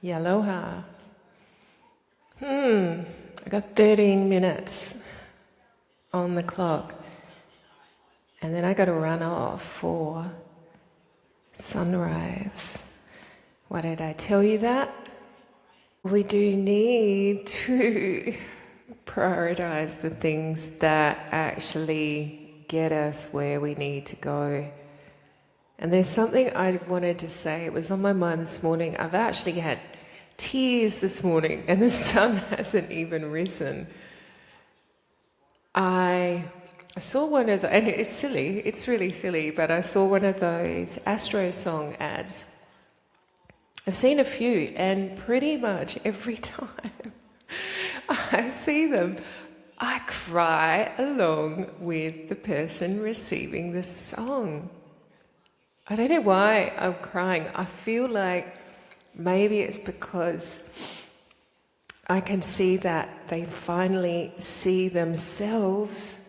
Aloha. I got 13 minutes on the clock. And then I got to run off for sunrise. Why did I tell you that? We do need to prioritize the things that actually get us where we need to go. And there's something I wanted to say. It was on my mind this morning. I've actually had tears this morning and the sun hasn't even risen. I saw one of the, and it's silly, it's really silly, but I saw one of those Astro Song ads. I've seen a few, and pretty much every time I see them, I cry along with the person receiving the song. I don't know why I'm crying. I feel like maybe it's because I can see that they finally see themselves.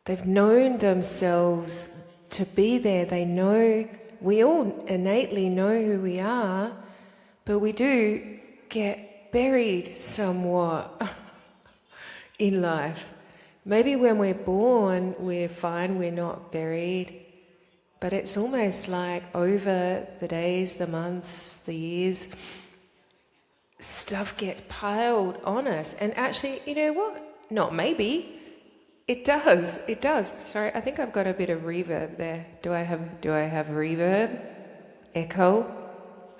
They've known themselves to be there. They know, we all innately know who we are, but we do get buried somewhat in life. Maybe when we're born, we're fine, we're not buried, but it's almost like over the days, the months, the years, stuff gets piled on us. And actually, you know what? Not maybe. It does. It does. Sorry, I think I've got a bit of reverb there. Do I have reverb? Echo?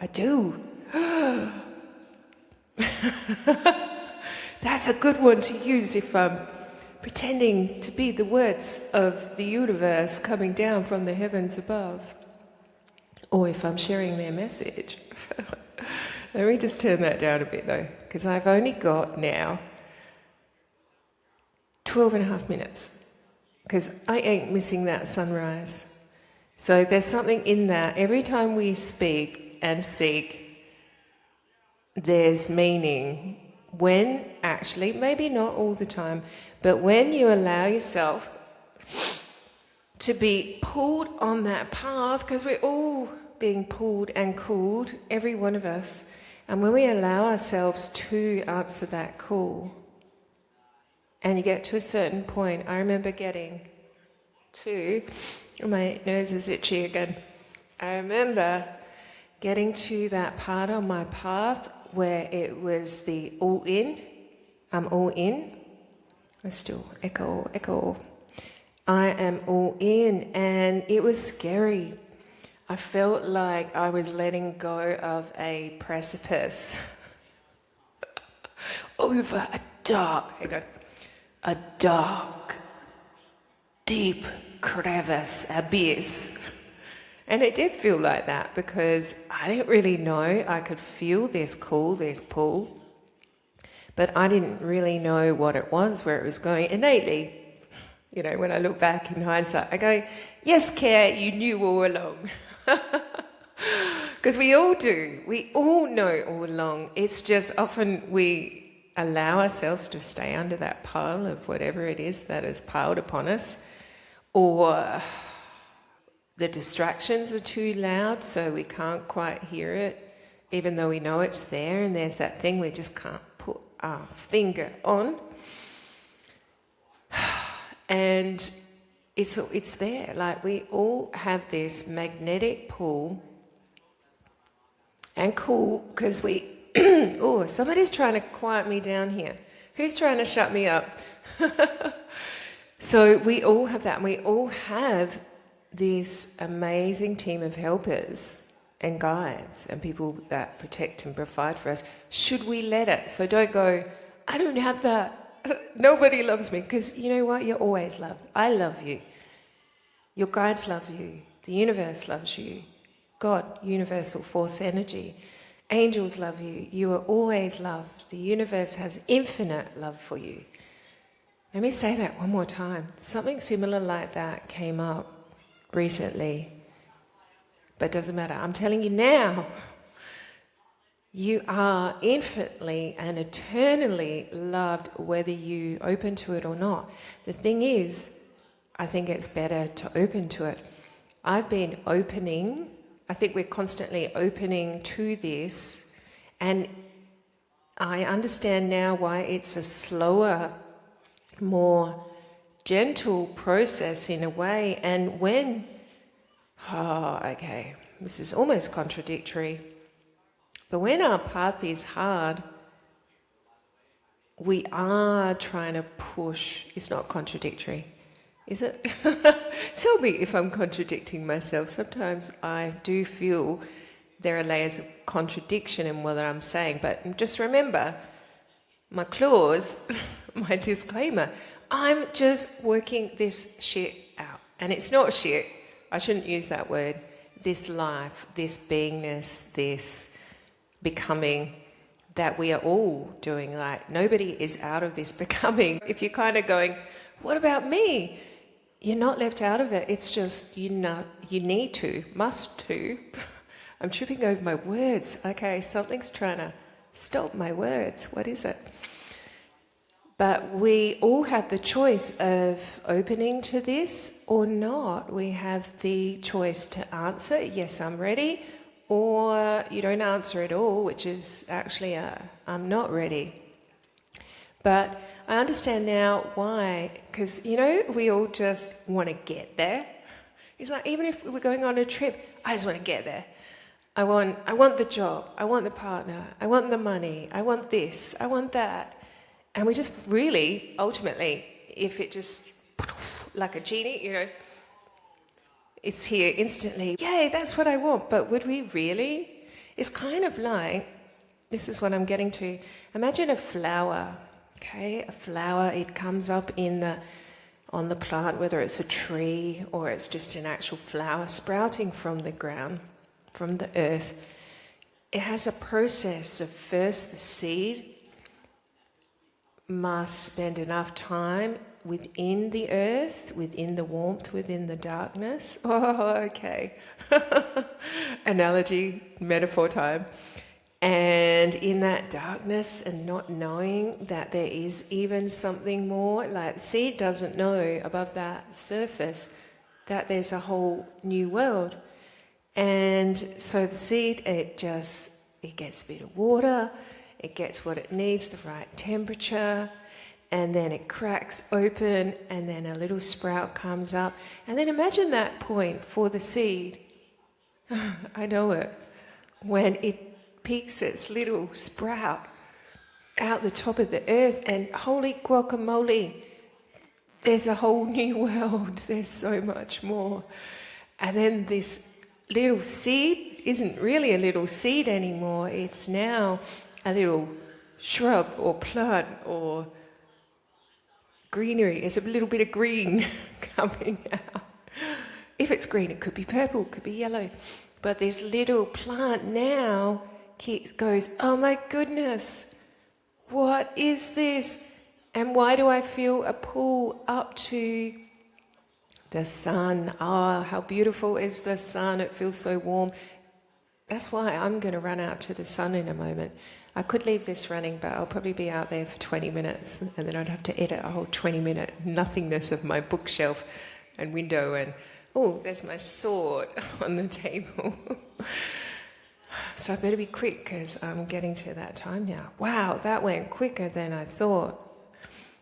I do. That's a good one to use if I'm pretending to be the words of the universe coming down from the heavens above. Or if I'm sharing their message. Let me just turn that down a bit though, because I've only got now 12 and a half minutes, because I ain't missing that sunrise. So there's something in that. Every time we speak and seek, there's meaning. When actually, maybe not all the time, but when you allow yourself to be pulled on that path, because we're all being pulled and called, every one of us, and when we allow ourselves to answer that call, and you get to a certain point, I remember getting to, my nose is itchy again, I remember getting to that part on my path where it was the all in, I'm all in, I still echo, I am all in, and it was scary. I felt like I was letting go of a precipice over a dark, deep crevice, abyss. And it did feel like that because I didn't really know. I could feel this call, this pull, but I didn't really know what it was, where it was going. Innately, you know, when I look back in hindsight, I go, yes, Care, you knew all along. Because we all do. We all know all along. It's just often we allow ourselves to stay under that pile of whatever it is that is piled upon us, or the distractions are too loud so we can't quite hear it, even though we know it's there, and there's that thing we just can't put our finger on. And it's there, like we all have this magnetic pull and cool, because we, oh, somebody's trying to quiet me down here. Who's trying to shut me up? So we all have that, and we all have this amazing team of helpers and guides and people that protect and provide for us. Should we let it? So don't go, I don't have that. Nobody loves me, because you know what? You're always loved. I love you. Your guides love you. The universe loves you. God, universal force energy. Angels love you. You are always loved. The universe has infinite love for you. Let me say that one more time. Something similar like that came up recently, but it doesn't matter. I'm telling you now, you are infinitely and eternally loved, whether you open to it or not. The thing is, I think it's better to open to it. I've been opening. I think we're constantly opening to this, and I understand now why it's a slower, more gentle process in a way. And when, this is almost contradictory, but when our path is hard, we are trying to push. It's not contradictory, is it? Tell me if I'm contradicting myself. Sometimes I do feel there are layers of contradiction in what I'm saying, but just remember, my clause, my disclaimer, I'm just working this shit out. And it's not shit, I shouldn't use that word. This life, this beingness, this becoming that we are all doing. Like, nobody is out of this becoming. If you're kind of going, what about me? You're not left out of it. It's just, you need to, must to. I'm tripping over my words. Okay, something's trying to stop my words. What is it? But we all have the choice of opening to this or not. We have the choice to answer, yes, I'm ready, or you don't answer at all, which is actually I'm not ready. But I understand now why, because, we all just want to get there. It's like, even if we're going on a trip, I just want to get there. I want the job, I want the partner, I want the money, I want this, I want that. And we just really, ultimately, if it just, like a genie, it's here instantly. Yay, that's what I want. But would we really? It's kind of like, this is what I'm getting to. Imagine a flower, okay? A flower, it comes up on the plant, whether it's a tree or it's just an actual flower sprouting from the ground, from the earth. It has a process of first the seed must spend enough time within the earth, within the warmth, within the darkness. Oh, okay. Analogy, metaphor time. And in that darkness and not knowing that there is even something more, like the seed doesn't know above that surface that there's a whole new world. And so the seed, it gets a bit of water, it gets what it needs, the right temperature, and then it cracks open, and then a little sprout comes up. And then imagine that point for the seed. I know it. When it peeks its little sprout out the top of the earth, and holy guacamole, there's a whole new world. There's so much more. And then this little seed isn't really a little seed anymore. It's now a little shrub or plant or greenery. There's a little bit of green coming out. If it's green, it could be purple, it could be yellow. But this little plant now goes, oh my goodness, what is this? And why do I feel a pull up to the sun? Oh, how beautiful is the sun? It feels so warm. That's why I'm going to run out to the sun in a moment. I could leave this running, but I'll probably be out there for 20 minutes, and then I'd have to edit a whole 20-minute nothingness of my bookshelf and window, and oh, there's my sword on the table. So I better be quick, because I'm getting to that time now. Wow, that went quicker than I thought.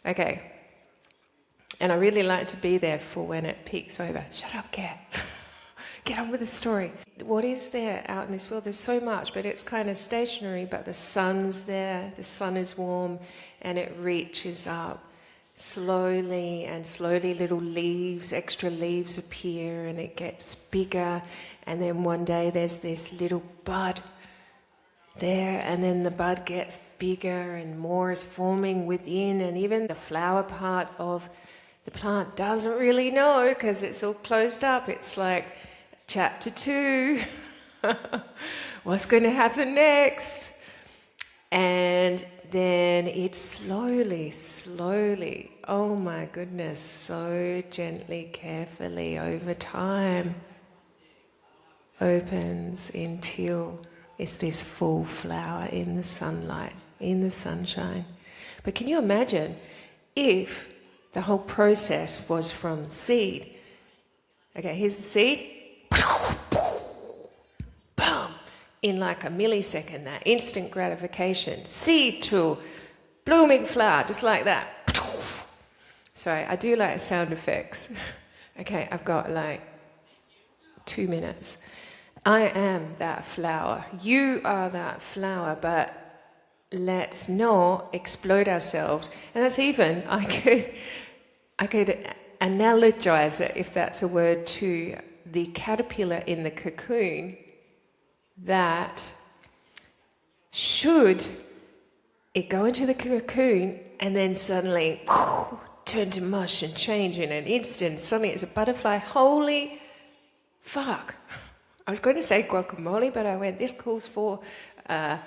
Okay. And I really like to be there for when it peaks over. Shut up, Kat. Get on with the story. What is there out in this world? There's so much, but it's kind of stationary, but the sun's there, the sun is warm, and it reaches up slowly, and slowly little leaves, extra leaves appear, and it gets bigger, and then one day there's this little bud there, and then the bud gets bigger and more is forming within, and even the flower part of the plant doesn't really know because it's all closed up. It's like chapter 2. What's going to happen next? And then it slowly, oh my goodness, so gently, carefully over time opens until it's this full flower in the sunlight, in the sunshine. But can you imagine if the whole process was from seed? Okay, here's the seed. boom, in like a millisecond, that instant gratification. Seed to blooming flower, just like that. Sorry, I do like sound effects. Okay, I've got like 2 minutes. I am that flower. You are that flower, but let's not explode ourselves. And that's even, I could analogize it, if that's a word, to the caterpillar in the cocoon that should it go into the cocoon and then suddenly turn to mush and change in an instant. Suddenly it's a butterfly. Holy fuck. I was going to say guacamole, but I went, this calls for a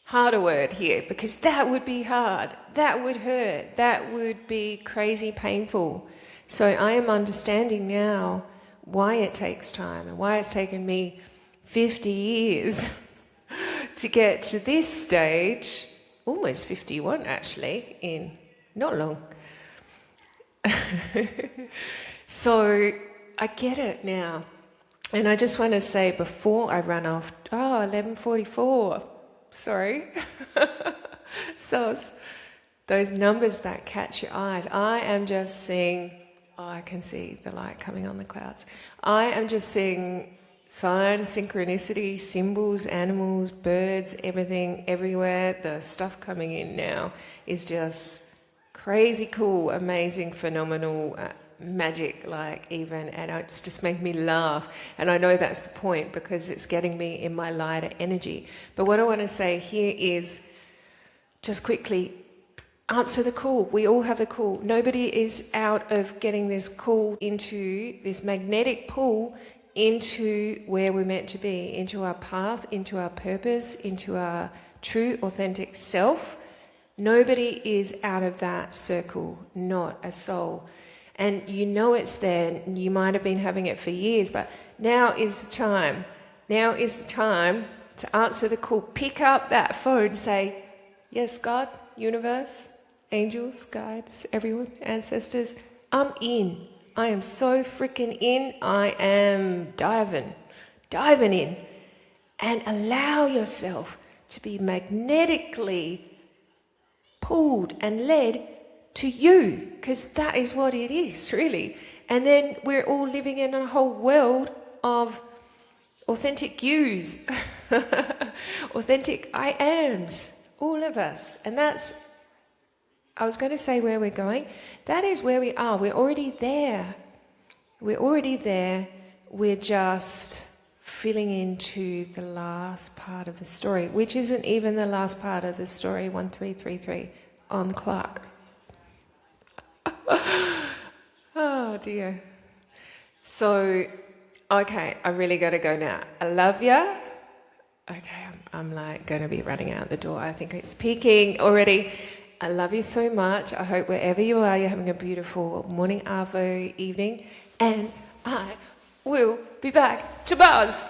harder word here, because that would be hard. That would hurt. That would be crazy painful. So I am understanding now why it takes time and why it's taken me 50 years to get to this stage, almost 51 actually, in not long. So I get it now. And I just want to say before I run off, 11:44, sorry. So those numbers that catch your eyes, I am just seeing, I can see the light coming on the clouds. I am just seeing signs, synchronicity, symbols, animals, birds, everything, everywhere. The stuff coming in now is just crazy cool, amazing, phenomenal, magic, like even, and it's just made me laugh. And I know that's the point, because it's getting me in my lighter energy. But what I want to say here is, just quickly, answer the call. We all have the call. Nobody is out of getting this call into this magnetic pull into where we're meant to be, into our path, into our purpose, into our true, authentic self. Nobody is out of that circle, not a soul. And you know it's there. You might have been having it for years, but now is the time. Now is the time to answer the call. Pick up that phone, say, yes, God, universe, angels, guides, everyone, ancestors, I'm in. I am so freaking in. I am diving in. And allow yourself to be magnetically pulled and led to you, because that is what it is, really. And then we're all living in a whole world of authentic yous, authentic I ams, all of us. And that's, I was going to say where we're going. That is where we are. We're already there. We're already there. We're just filling into the last part of the story, which isn't even the last part of the story, 1333 on the clock. Oh dear. So, okay, I really got to go now. I love ya. Okay, I'm like going to be running out the door. I think it's peaking already. I love you so much. I hope wherever you are, you're having a beautiful morning, arvo, evening, and I will be back to buzz.